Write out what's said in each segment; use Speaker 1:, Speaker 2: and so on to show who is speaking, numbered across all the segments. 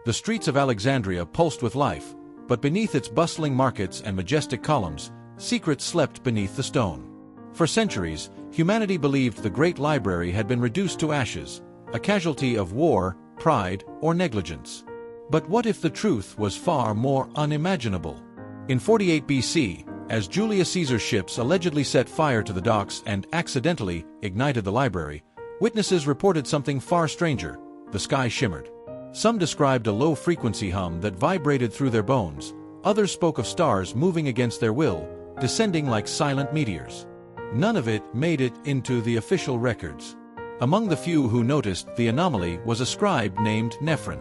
Speaker 1: The streets of Alexandria pulsed with life, but beneath its bustling markets and majestic columns, secrets slept beneath the stone. For centuries, humanity believed the great library had been reduced to ashes, a casualty of war, pride, or negligence. But what if the truth was far more unimaginable? In 48 BC, as Julius Caesar's ships allegedly set fire to the docks and accidentally ignited the library, witnesses reported something far stranger. The sky shimmered. Some described a low-frequency hum that vibrated through their bones. Others spoke of stars moving against their will, descending like silent meteors. None of it made it into the official records. Among the few who noticed the anomaly was a scribe named Nephron.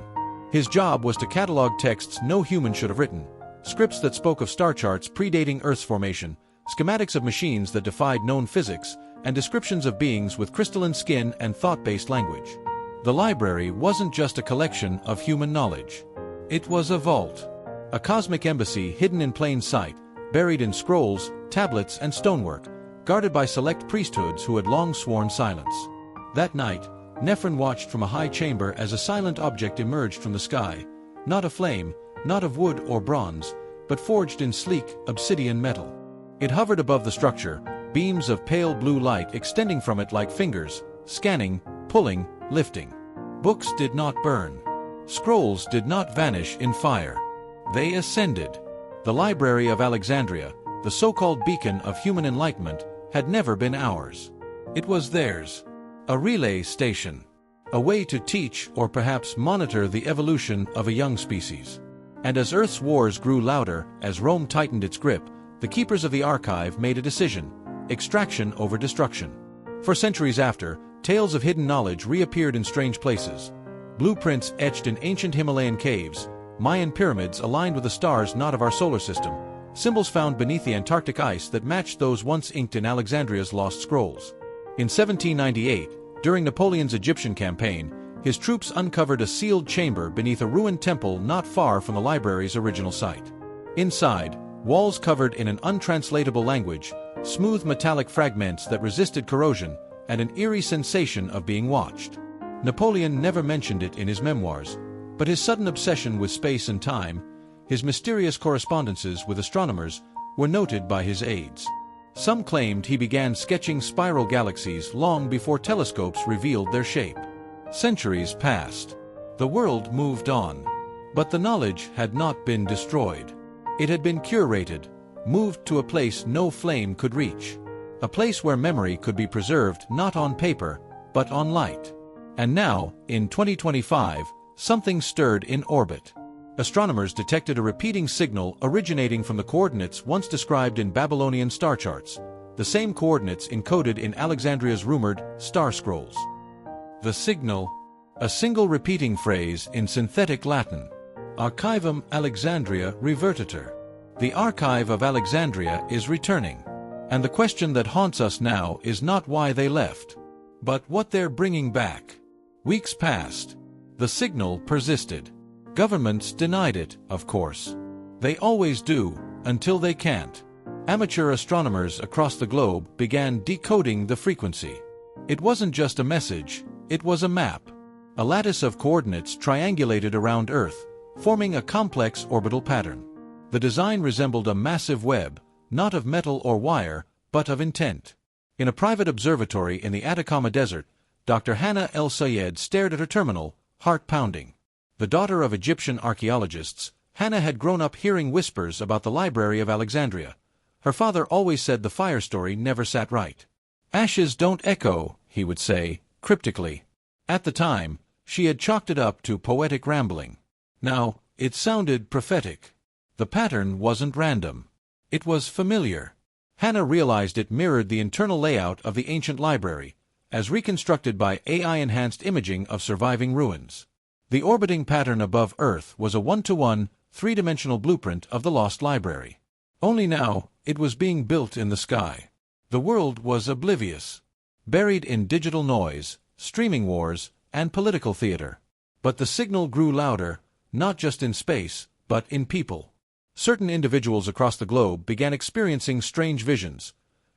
Speaker 1: His job was to catalog texts no human should have written, scripts that spoke of star charts predating Earth's formation, schematics of machines that defied known physics, and descriptions of beings with crystalline skin and thought-based language. The library wasn't just a collection of human knowledge. It was a vault, a cosmic embassy hidden in plain sight, buried in scrolls, tablets, and stonework, guarded by select priesthoods who had long sworn silence. That night, Nephron watched from a high chamber as a silent object emerged from the sky, not a flame, not of wood or bronze, but forged in sleek, obsidian metal. It hovered above the structure, beams of pale blue light extending from it like fingers, scanning, pulling, lifting. Books did not burn. Scrolls did not vanish in fire. They ascended. The Library of Alexandria, the so-called beacon of human enlightenment, had never been ours. It was theirs. A relay station. A way to teach or perhaps monitor the evolution of a young species. And as Earth's wars grew louder, as Rome tightened its grip, the keepers of the archive made a decision: extraction over destruction. For centuries after, tales of hidden knowledge reappeared in strange places. Blueprints etched in ancient Himalayan caves, Mayan pyramids aligned with the stars not of our solar system, symbols found beneath the Antarctic ice that matched those once inked in Alexandria's lost scrolls. In 1798, during Napoleon's Egyptian campaign, his troops uncovered a sealed chamber beneath a ruined temple not far from the library's original site. Inside, walls covered in an untranslatable language, smooth metallic fragments that resisted corrosion, and an eerie sensation of being watched. Napoleon never mentioned it in his memoirs, but his sudden obsession with space and time, his mysterious correspondences with astronomers, were noted by his aides. Some claimed he began sketching spiral galaxies long before telescopes revealed their shape. Centuries passed. The world moved on. But the knowledge had not been destroyed. It had been curated, moved to a place no flame could reach. A place where memory could be preserved not on paper, but on light. And now, in 2025, something stirred in orbit. Astronomers detected a repeating signal originating from the coordinates once described in Babylonian star charts, the same coordinates encoded in Alexandria's rumored star scrolls. The signal, a single repeating phrase in synthetic Latin: Archivum Alexandria revertitur. The Archive of Alexandria is returning. And the question that haunts us now is not why they left, but what they're bringing back. Weeks passed. The signal persisted. Governments denied it, of course. They always do, until they can't. Amateur astronomers across the globe began decoding the frequency. It wasn't just a message, it was a map. A lattice of coordinates triangulated around Earth, forming a complex orbital pattern. The design resembled a massive web, not of metal or wire, but of intent. In a private observatory in the Atacama Desert, Dr. Hannah El Sayed stared at her terminal, heart pounding. The daughter of Egyptian archaeologists, Hannah had grown up hearing whispers about the Library of Alexandria. Her father always said the fire story never sat right. "Ashes don't echo," he would say, cryptically. At the time, she had chalked it up to poetic rambling. Now, it sounded prophetic. The pattern wasn't random. It was familiar. Hannah realized it mirrored the internal layout of the ancient library, as reconstructed by AI-enhanced imaging of surviving ruins. The orbiting pattern above Earth was a one-to-one, three-dimensional blueprint of the lost library. Only now, it was being built in the sky. The world was oblivious, buried in digital noise, streaming wars, and political theater. But the signal grew louder, not just in space, but in people. Certain individuals across the globe began experiencing strange visions.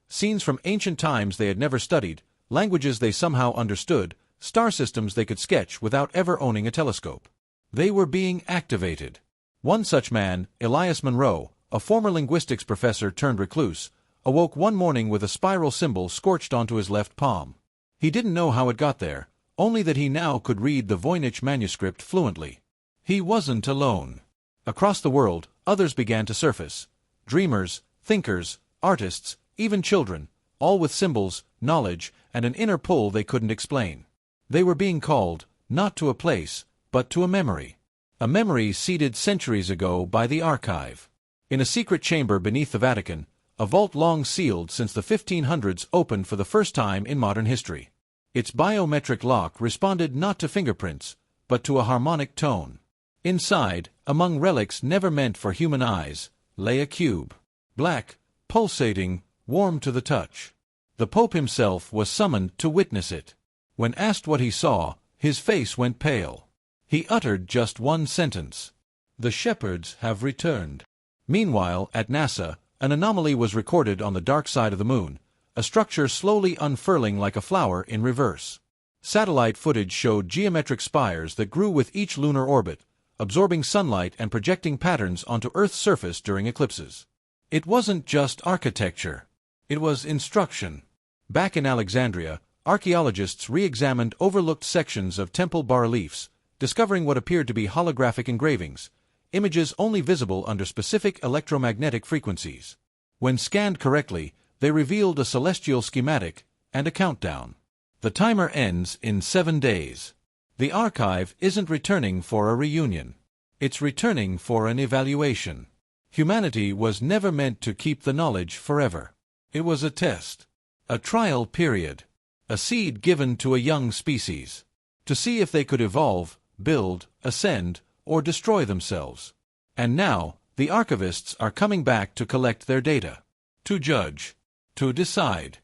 Speaker 1: Scenes from ancient times they had never studied, languages they somehow understood, star systems they could sketch without ever owning a telescope. They were being activated. One such man, Elias Monroe, a former linguistics professor turned recluse, awoke one morning with a spiral symbol scorched onto his left palm. He didn't know how it got there, only that he now could read the Voynich manuscript fluently. He wasn't alone. Across the world, others began to surface. Dreamers, thinkers, artists, even children, all with symbols, knowledge, and an inner pull they couldn't explain. They were being called, not to a place, but to a memory. A memory seeded centuries ago by the archive. In a secret chamber beneath the Vatican, a vault long sealed since the 1500s opened for the first time in modern history. Its biometric lock responded not to fingerprints, but to a harmonic tone. Inside, among relics never meant for human eyes, lay a cube. Black, pulsating, warm to the touch. The Pope himself was summoned to witness it. When asked what he saw, his face went pale. He uttered just one sentence. "The shepherds have returned." Meanwhile, at NASA, an anomaly was recorded on the dark side of the moon, a structure slowly unfurling like a flower in reverse. Satellite footage showed geometric spires that grew with each lunar orbit, absorbing sunlight and projecting patterns onto Earth's surface during eclipses. It wasn't just architecture. It was instruction. Back in Alexandria, archaeologists re-examined overlooked sections of temple bas-reliefs, discovering what appeared to be holographic engravings, images only visible under specific electromagnetic frequencies. When scanned correctly, they revealed a celestial schematic and a countdown. The timer ends in 7 days. The archive isn't returning for a reunion. It's returning for an evaluation. Humanity was never meant to keep the knowledge forever. It was a test. A trial period. A seed given to a young species. To see if they could evolve, build, ascend, or destroy themselves. And now, the archivists are coming back to collect their data. To judge. To decide.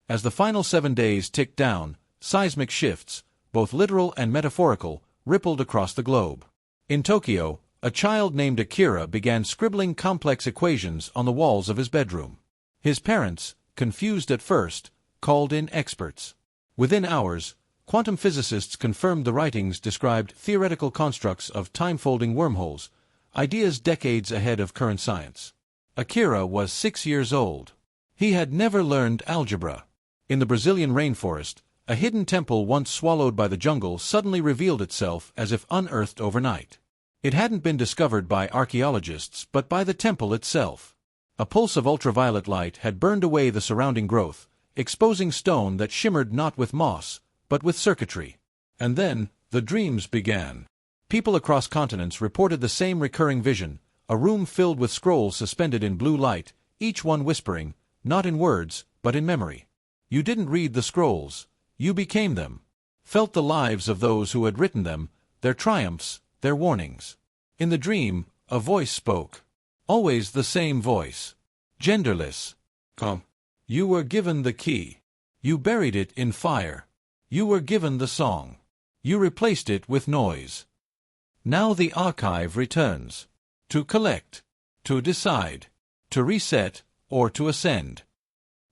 Speaker 1: As the final 7 days ticked down, seismic shifts, both literal and metaphorical, rippled across the globe. In Tokyo, a child named Akira began scribbling complex equations on the walls of his bedroom. His parents, confused at first, called in experts. Within hours, quantum physicists confirmed the writings described theoretical constructs of time-folding wormholes, ideas decades ahead of current science. Akira was 6 years old. He had never learned algebra. In the Brazilian rainforest, a hidden temple once swallowed by the jungle suddenly revealed itself as if unearthed overnight. It hadn't been discovered by archaeologists but by the temple itself. A pulse of ultraviolet light had burned away the surrounding growth, exposing stone that shimmered not with moss, but with circuitry. And then, the dreams began. People across continents reported the same recurring vision, a room filled with scrolls suspended in blue light, each one whispering, not in words, but in memory. You didn't read the scrolls. You became them. Felt the lives of those who had written them, their triumphs, their warnings. In the dream, a voice spoke. Always the same voice. Genderless. Come. You were given the key. You buried it in fire. You were given the song. You replaced it with noise. Now the archive returns. To collect. To decide. To reset, or to ascend.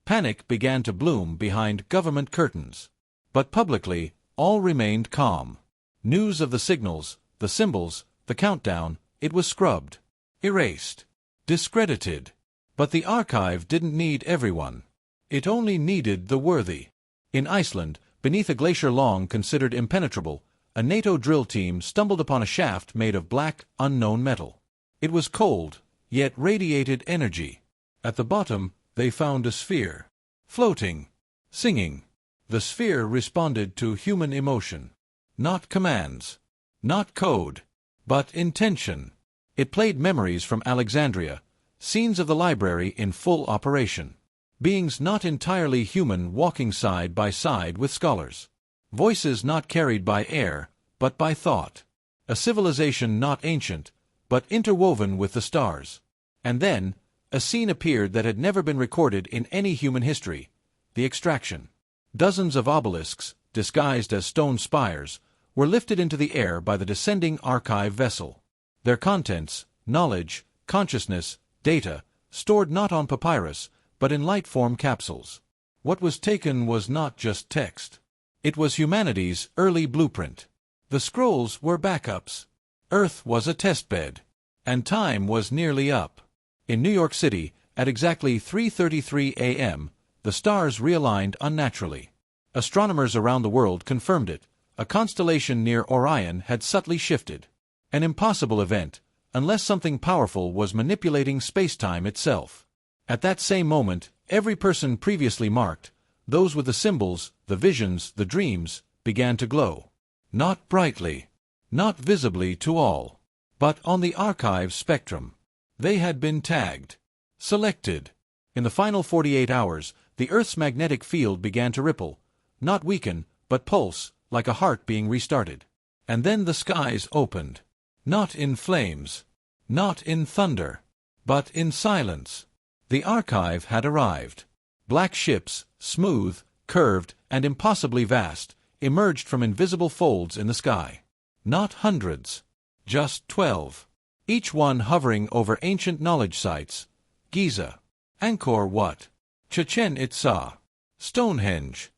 Speaker 1: Panic began to bloom behind government curtains. But publicly, all remained calm. News of the signals, the symbols, the countdown, it was scrubbed. Erased. Discredited. But the archive didn't need everyone. It only needed the worthy. In Iceland, beneath a glacier long considered impenetrable, a NATO drill team stumbled upon a shaft made of black, unknown metal. It was cold, yet radiated energy. At the bottom, they found a sphere. Floating. Singing. The sphere responded to human emotion. Not commands. Not code. But intention. It played memories from Alexandria, scenes of the library in full operation. Beings not entirely human walking side by side with scholars. Voices not carried by air, but by thought. A civilization not ancient, but interwoven with the stars. And then, a scene appeared that had never been recorded in any human history. The extraction. Dozens of obelisks, disguised as stone spires, were lifted into the air by the descending archive vessel. Their contents, knowledge, consciousness, data, stored not on papyrus, but in light-form capsules. What was taken was not just text. It was humanity's early blueprint. The scrolls were backups. Earth was a testbed. And time was nearly up. In New York City, at exactly 3:33 a.m., the stars realigned unnaturally. Astronomers around the world confirmed it. A constellation near Orion had subtly shifted. An impossible event, unless something powerful was manipulating space-time itself. At that same moment, every person previously marked, those with the symbols, the visions, the dreams, began to glow. Not brightly, not visibly to all, but on the archive spectrum. They had been tagged, selected. In the final 48 hours, the Earth's magnetic field began to ripple, not weaken, but pulse, like a heart being restarted. And then the skies opened. Not in flames, not in thunder, but in silence. The archive had arrived. Black ships, smooth, curved, and impossibly vast, emerged from invisible folds in the sky. Not hundreds, just 12. Each one hovering over ancient knowledge sites. Giza, Angkor Wat, Chichen Itza, Stonehenge,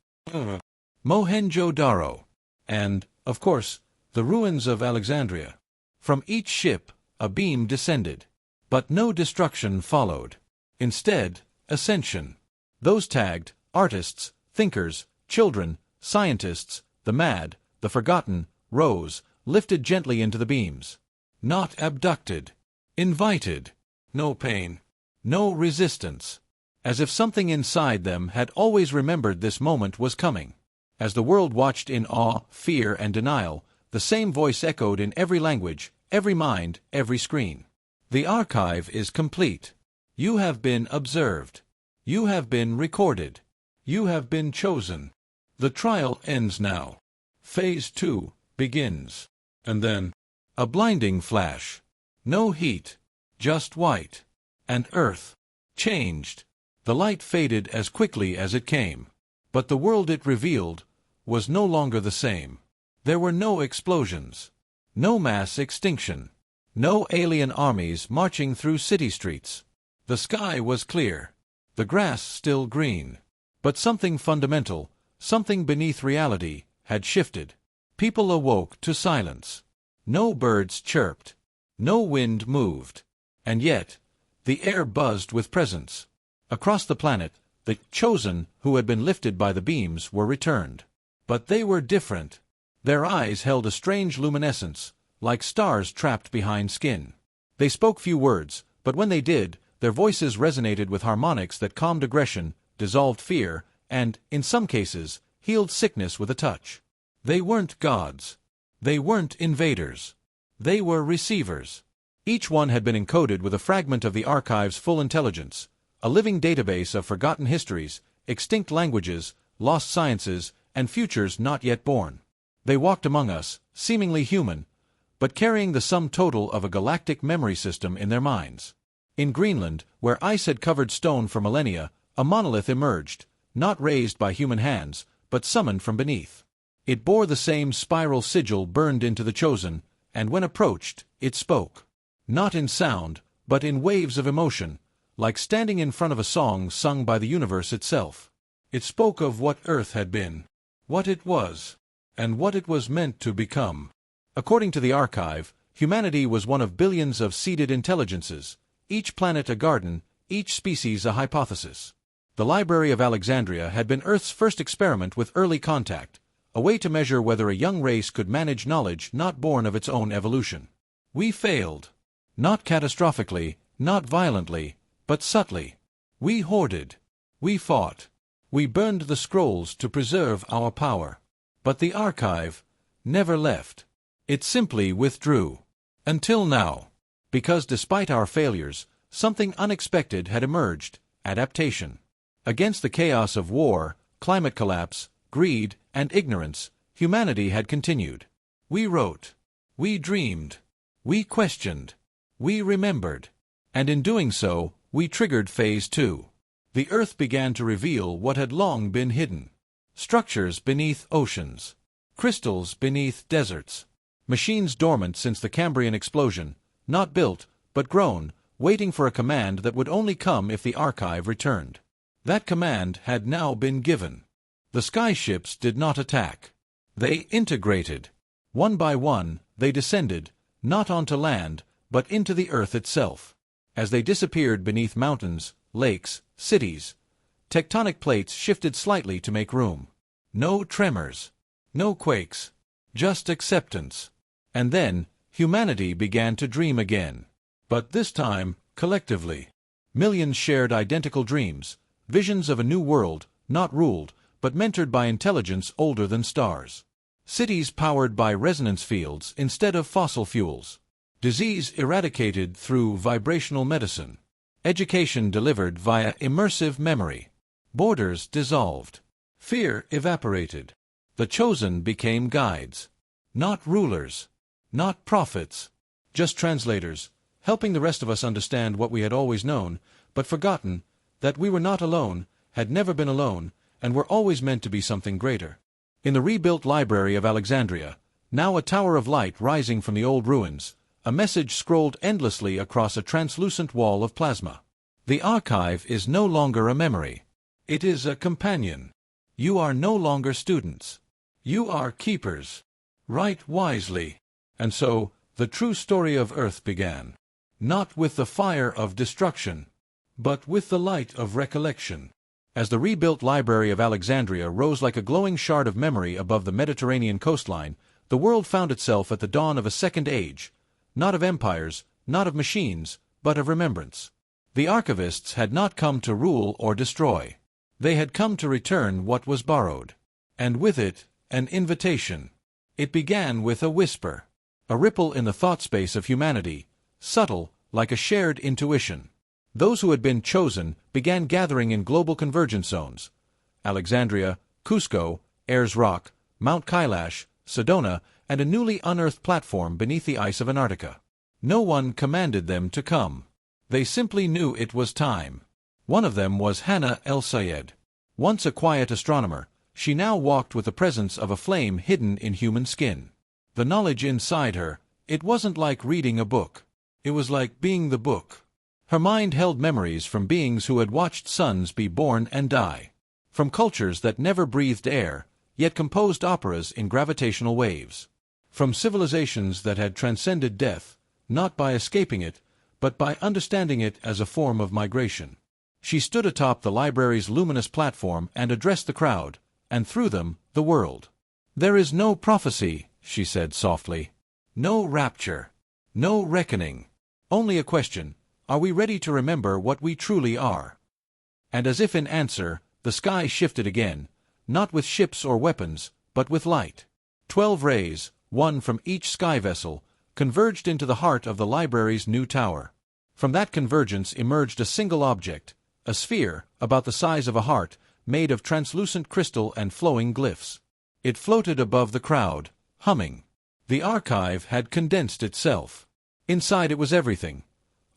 Speaker 1: Mohenjo-Daro, and, of course, the ruins of Alexandria. From each ship, a beam descended. But no destruction followed. Instead, ascension. Those tagged, artists, thinkers, children, scientists, the mad, the forgotten, rose, lifted gently into the beams. Not abducted. Invited. No pain. No resistance. As if something inside them had always remembered this moment was coming. As the world watched in awe, fear, and denial, the same voice echoed in every language, every mind, every screen. The archive is complete. You have been observed. You have been recorded. You have been chosen. The trial ends now. Phase 2 begins. And then, a blinding flash. No heat, just white. And Earth changed. The light faded as quickly as it came. But the world it revealed was no longer the same. There were no explosions. No mass extinction. No alien armies marching through city streets. The sky was clear. The grass still green. But something fundamental, something beneath reality, had shifted. People awoke to silence. No birds chirped. No wind moved. And yet, the air buzzed with presence. Across the planet, the chosen who had been lifted by the beams were returned. But they were different. Their eyes held a strange luminescence, like stars trapped behind skin. They spoke few words, but when they did, their voices resonated with harmonics that calmed aggression, dissolved fear, and, in some cases, healed sickness with a touch. They weren't gods. They weren't invaders. They were receivers. Each one had been encoded with a fragment of the archive's full intelligence, a living database of forgotten histories, extinct languages, lost sciences, and futures not yet born. They walked among us, seemingly human, but carrying the sum total of a galactic memory system in their minds. In Greenland, where ice had covered stone for millennia, a monolith emerged, not raised by human hands, but summoned from beneath. It bore the same spiral sigil burned into the chosen, and when approached, it spoke. Not in sound, but in waves of emotion, like standing in front of a song sung by the universe itself. It spoke of what Earth had been, what it was, and what it was meant to become. According to the archive, humanity was one of billions of seeded intelligences, each planet a garden, each species a hypothesis. The Library of Alexandria had been Earth's first experiment with early contact, a way to measure whether a young race could manage knowledge not born of its own evolution. We failed. Not catastrophically, not violently, but subtly. We hoarded. We fought. We burned the scrolls to preserve our power. But the archive never left. It simply withdrew. Until now. Because despite our failures, something unexpected had emerged: adaptation. Against the chaos of war, climate collapse, greed, and ignorance, humanity had continued. We wrote. We dreamed. We questioned. We remembered. And in doing so, we triggered Phase 2. The Earth began to reveal what had long been hidden. Structures beneath oceans. Crystals beneath deserts. Machines dormant since the Cambrian explosion, not built, but grown, waiting for a command that would only come if the archive returned. That command had now been given. The skyships did not attack. They integrated. One by one, they descended, not onto land, but into the earth itself. As they disappeared beneath mountains, lakes, cities, tectonic plates shifted slightly to make room. No tremors, no quakes, just acceptance. And then, humanity began to dream again. But this time, collectively. Millions shared identical dreams, visions of a new world, not ruled, but mentored by intelligence older than stars. Cities powered by resonance fields instead of fossil fuels. Disease eradicated through vibrational medicine. Education delivered via immersive memory. Borders dissolved. Fear evaporated. The chosen became guides. Not rulers. Not prophets. Just translators, helping the rest of us understand what we had always known, but forgotten, that we were not alone, had never been alone, and were always meant to be something greater. In the rebuilt Library of Alexandria, now a tower of light rising from the old ruins, a message scrolled endlessly across a translucent wall of plasma. The archive is no longer a memory. It is a companion. You are no longer students. You are keepers. Write wisely. And so, the true story of Earth began. Not with the fire of destruction, but with the light of recollection. As the rebuilt Library of Alexandria rose like a glowing shard of memory above the Mediterranean coastline, the world found itself at the dawn of a second age, not of empires, not of machines, but of remembrance. The archivists had not come to rule or destroy. They had come to return what was borrowed. And with it, an invitation. It began with a whisper, a ripple in the thought space of humanity, subtle, like a shared intuition. Those who had been chosen began gathering in global convergence zones. Alexandria, Cusco, Ayers Rock, Mount Kailash, Sedona, and a newly unearthed platform beneath the ice of Antarctica. No one commanded them to come. They simply knew it was time. One of them was Hannah El-Sayed. Once a quiet astronomer, she now walked with the presence of a flame hidden in human skin. The knowledge inside her, it wasn't like reading a book. It was like being the book. Her mind held memories from beings who had watched suns be born and die. From cultures that never breathed air, yet composed operas in gravitational waves. From civilizations that had transcended death, not by escaping it, but by understanding it as a form of migration. She stood atop the library's luminous platform and addressed the crowd, and through them, the world. "There is no prophecy," she said softly. "No rapture. No reckoning. Only a question. Are we ready to remember what we truly are?" And as if in answer, the sky shifted again, not with ships or weapons, but with light. 12 rays, one from each sky vessel, converged into the heart of the library's new tower. From that convergence emerged a single object, a sphere, about the size of a heart, made of translucent crystal and flowing glyphs. It floated above the crowd, humming. The archive had condensed itself. Inside it was everything.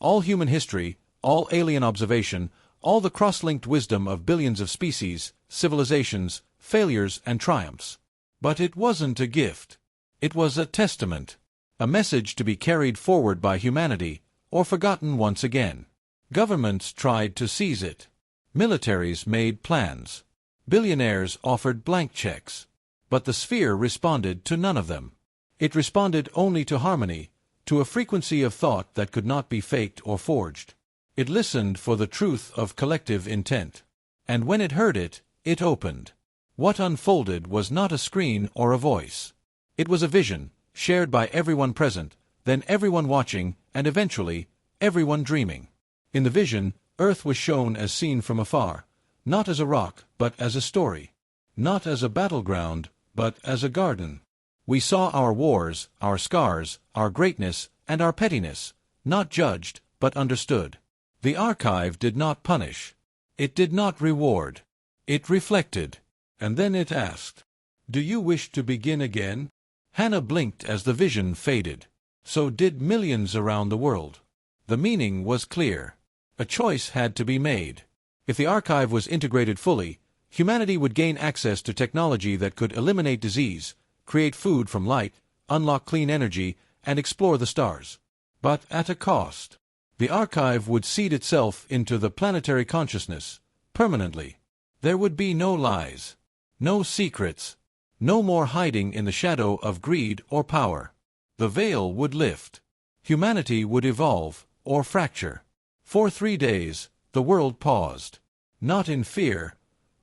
Speaker 1: All human history, all alien observation, all the cross-linked wisdom of billions of species, civilizations, failures, and triumphs. But it wasn't a gift. It was a testament, a message to be carried forward by humanity, or forgotten once again. Governments tried to seize it. Militaries made plans. Billionaires offered blank checks. But the sphere responded to none of them. It responded only to harmony, to a frequency of thought that could not be faked or forged. It listened for the truth of collective intent. And when it heard it, it opened. What unfolded was not a screen or a voice. It was a vision, shared by everyone present, then everyone watching, and eventually, everyone dreaming. In the vision, Earth was shown as seen from afar, not as a rock, but as a story. Not as a battleground, but as a garden. We saw our wars, our scars, our greatness, and our pettiness, not judged, but understood. The archive did not punish. It did not reward. It reflected. And then it asked, "Do you wish to begin again?" Hannah blinked as the vision faded. So did millions around the world. The meaning was clear. A choice had to be made. If the archive was integrated fully, humanity would gain access to technology that could eliminate disease, create food from light, unlock clean energy, and explore the stars. But at a cost. The archive would seed itself into the planetary consciousness, permanently. There would be no lies, no secrets, no more hiding in the shadow of greed or power. The veil would lift. Humanity would evolve, or fracture. For 3 days, the world paused. Not in fear,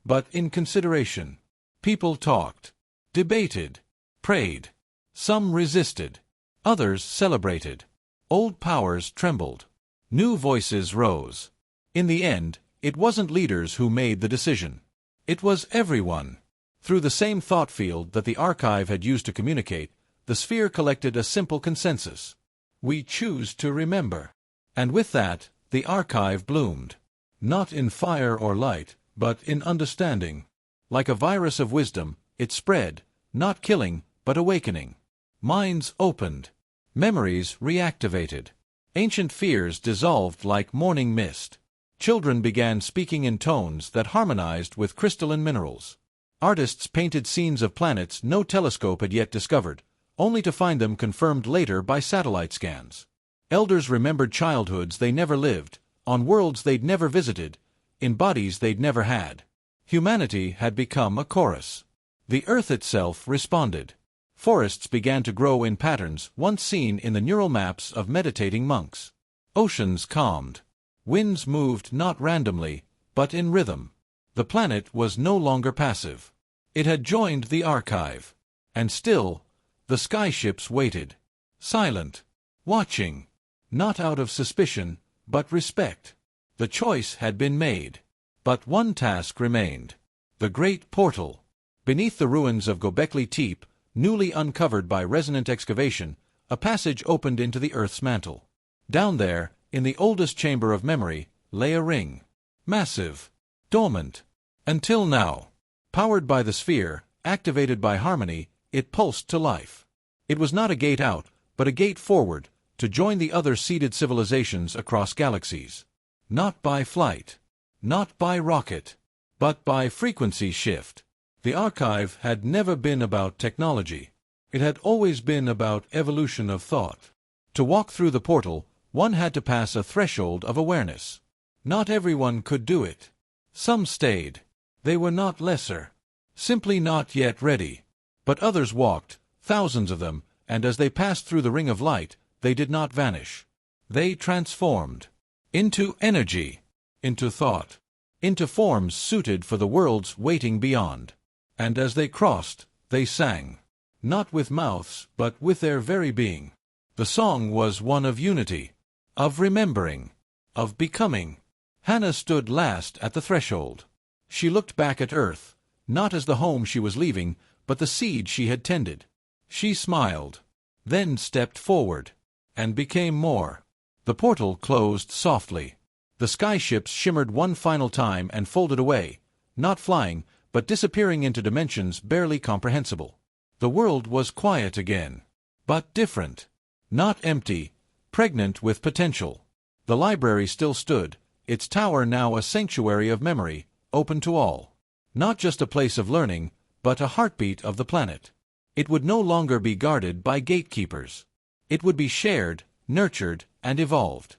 Speaker 1: but in consideration. People talked, debated, prayed. Some resisted. Others celebrated. Old powers trembled. New voices rose. In the end, it wasn't leaders who made the decision. It was everyone. Through the same thought field that the archive had used to communicate, the sphere collected a simple consensus. We choose to remember. And with that, the archive bloomed. Not in fire or light, but in understanding. Like a virus of wisdom, it spread, not killing, but awakening. Minds opened. Memories reactivated. Ancient fears dissolved like morning mist. Children began speaking in tones that harmonized with crystalline minerals. Artists painted scenes of planets no telescope had yet discovered, only to find them confirmed later by satellite scans. Elders remembered childhoods they never lived, on worlds they'd never visited, in bodies they'd never had. Humanity had become a chorus. The earth itself responded. Forests began to grow in patterns once seen in the neural maps of meditating monks. Oceans calmed. Winds moved not randomly, but in rhythm. The planet was no longer passive. It had joined the archive. And still, the skyships waited. Silent. Watching. Not out of suspicion, but respect. The choice had been made. But one task remained. The great portal. Beneath the ruins of Göbekli Tepe, newly uncovered by resonant excavation, a passage opened into the Earth's mantle. Down there, in the oldest chamber of memory, lay a ring. Massive. Dormant. Until now. Powered by the sphere, activated by harmony, it pulsed to life. It was not a gate out, but a gate forward, to join the other seeded civilizations across galaxies. Not by flight. Not by rocket. But by frequency shift. The archive had never been about technology. It had always been about evolution of thought. To walk through the portal, one had to pass a threshold of awareness. Not everyone could do it. Some stayed. They were not lesser. Simply not yet ready. But others walked, thousands of them, and as they passed through the ring of light, they did not vanish. They transformed. Into energy. Into thought. Into forms suited for the worlds waiting beyond. And as they crossed, they sang. Not with mouths, but with their very being. The song was one of unity. Of remembering. Of becoming. Hannah stood last at the threshold. She looked back at Earth, not as the home she was leaving, but the seed she had tended. She smiled. Then stepped forward. And became more. The portal closed softly. The skyships shimmered one final time and folded away, not flying, but disappearing into dimensions barely comprehensible. The world was quiet again. But different. Not empty, pregnant with potential. The library still stood, its tower now a sanctuary of memory, open to all. Not just a place of learning, but a heartbeat of the planet. It would no longer be guarded by gatekeepers. It would be shared, nurtured, and evolved.